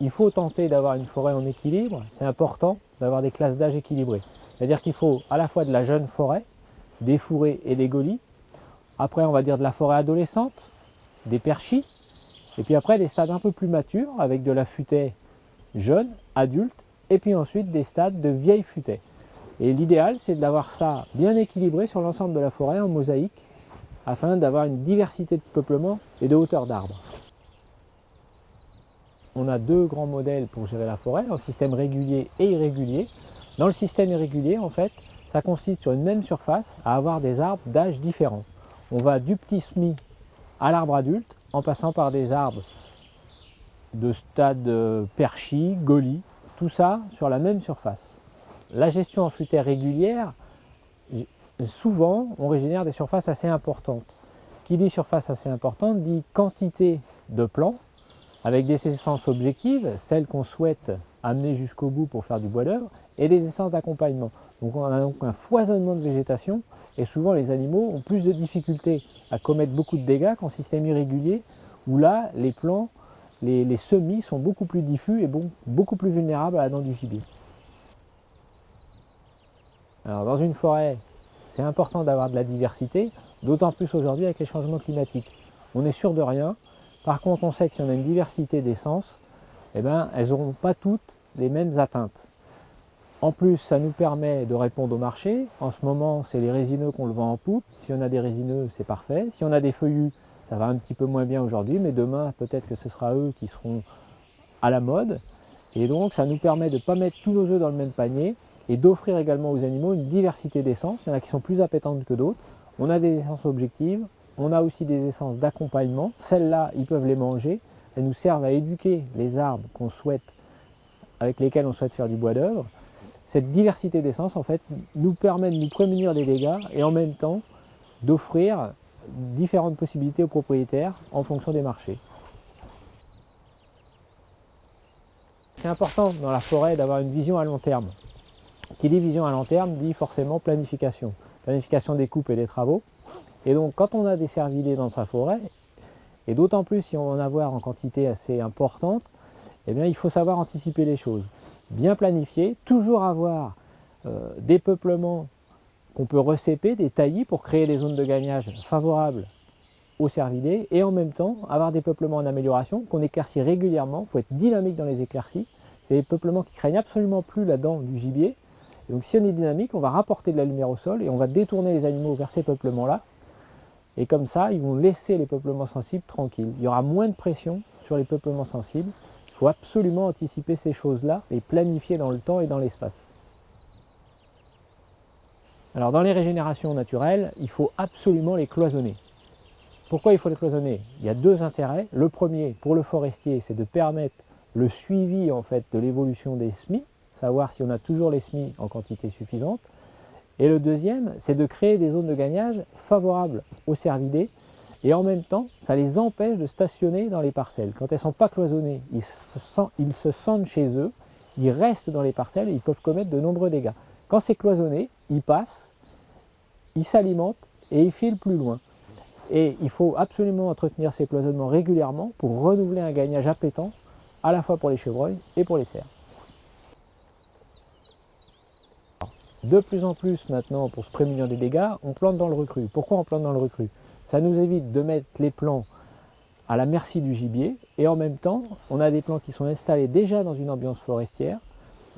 il faut tenter d'avoir une forêt en équilibre. C'est important d'avoir des classes d'âge équilibrées. C'est-à-dire qu'il faut à la fois de la jeune forêt, des fourrés et des gaulies. Après, on va dire de la forêt adolescente, des perchis. Et puis après, des stades un peu plus matures avec de la futaie jeune, adulte. Et puis ensuite, des stades de vieille futaie. Et l'idéal, c'est d'avoir ça bien équilibré sur l'ensemble de la forêt en mosaïque afin d'avoir une diversité de peuplement et de hauteur d'arbres. On a deux grands modèles pour gérer la forêt, un système régulier et irrégulier. Dans le système irrégulier, en fait, ça consiste sur une même surface à avoir des arbres d'âge différents. On va du petit semis à l'arbre adulte en passant par des arbres de stade perchi, gaulis, tout ça sur la même surface. La gestion en futaie régulière, souvent on régénère des surfaces assez importantes. Qui dit surface assez importante dit quantité de plants avec des essences objectives, celles qu'on souhaite amener jusqu'au bout pour faire du bois d'œuvre, et des essences d'accompagnement. Donc on a donc un foisonnement de végétation, et souvent les animaux ont plus de difficultés à commettre beaucoup de dégâts qu'en système irrégulier, où là les plants, les semis sont beaucoup plus diffus et beaucoup plus vulnérables à la dent du gibier. Alors dans une forêt, c'est important d'avoir de la diversité, d'autant plus aujourd'hui avec les changements climatiques. On n'est sûr de rien. Par contre, on sait que si on a une diversité d'essences, elles n'auront pas toutes les mêmes atteintes. En plus, ça nous permet de répondre au marché. En ce moment, c'est les résineux qu'on le vend en poupe. Si on a des résineux, c'est parfait. Si on a des feuillus, ça va un petit peu moins bien aujourd'hui, mais demain, peut-être que ce sera eux qui seront à la mode. Et donc, ça nous permet de ne pas mettre tous nos œufs dans le même panier et d'offrir également aux animaux une diversité d'essences. Il y en a qui sont plus appétentes que d'autres. On a des essences objectives. On a aussi des essences d'accompagnement. Celles-là, ils peuvent les manger. Elles nous servent à éduquer les arbres avec lesquels on souhaite faire du bois d'œuvre. Cette diversité d'essences, en fait, nous permet de nous prémunir des dégâts et en même temps d'offrir différentes possibilités aux propriétaires en fonction des marchés. C'est important dans la forêt d'avoir une vision à long terme. Qui dit vision à long terme dit forcément planification. Planification des coupes et des travaux. Et donc quand on a des cervidés dans sa forêt, et d'autant plus si on va en avoir en quantité assez importante, eh bien, il faut savoir anticiper les choses. Bien planifier, toujours avoir des peuplements qu'on peut recéper, des taillis pour créer des zones de gagnage favorables aux cervidés et en même temps avoir des peuplements en amélioration qu'on éclaircit régulièrement. Il faut être dynamique dans les éclaircies. C'est des peuplements qui craignent absolument plus la dent du gibier. Et donc si on est dynamique, on va rapporter de la lumière au sol et on va détourner les animaux vers ces peuplements-là. Et comme ça, ils vont laisser les peuplements sensibles tranquilles. Il y aura moins de pression sur les peuplements sensibles. Il faut absolument anticiper ces choses-là et planifier dans le temps et dans l'espace. Alors dans les régénérations naturelles, il faut absolument les cloisonner. Pourquoi il faut les cloisonner? Il y a deux intérêts. Le premier, pour le forestier, c'est de permettre le suivi en fait, de l'évolution des semis, savoir si on a toujours les semis en quantité suffisante. Et le deuxième, c'est de créer des zones de gagnage favorables aux cervidés et en même temps, ça les empêche de stationner dans les parcelles. Quand elles ne sont pas cloisonnées, ils se sentent chez eux, ils restent dans les parcelles et ils peuvent commettre de nombreux dégâts. Quand c'est cloisonné, ils passent, ils s'alimentent et ils filent plus loin. Et il faut absolument entretenir ces cloisonnements régulièrement pour renouveler un gagnage appétant à la fois pour les chevreuils et pour les cerfs. De plus en plus maintenant, pour se prémunir des dégâts, on plante dans le recru. Pourquoi on plante dans le recru? Ça nous évite de mettre les plants à la merci du gibier et en même temps, on a des plants qui sont installés déjà dans une ambiance forestière.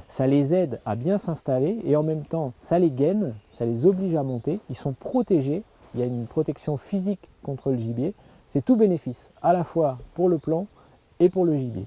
Ça les aide à bien s'installer et en même temps, ça les gaine, ça les oblige à monter. Ils sont protégés, il y a une protection physique contre le gibier. C'est tout bénéfice, à la fois pour le plant et pour le gibier.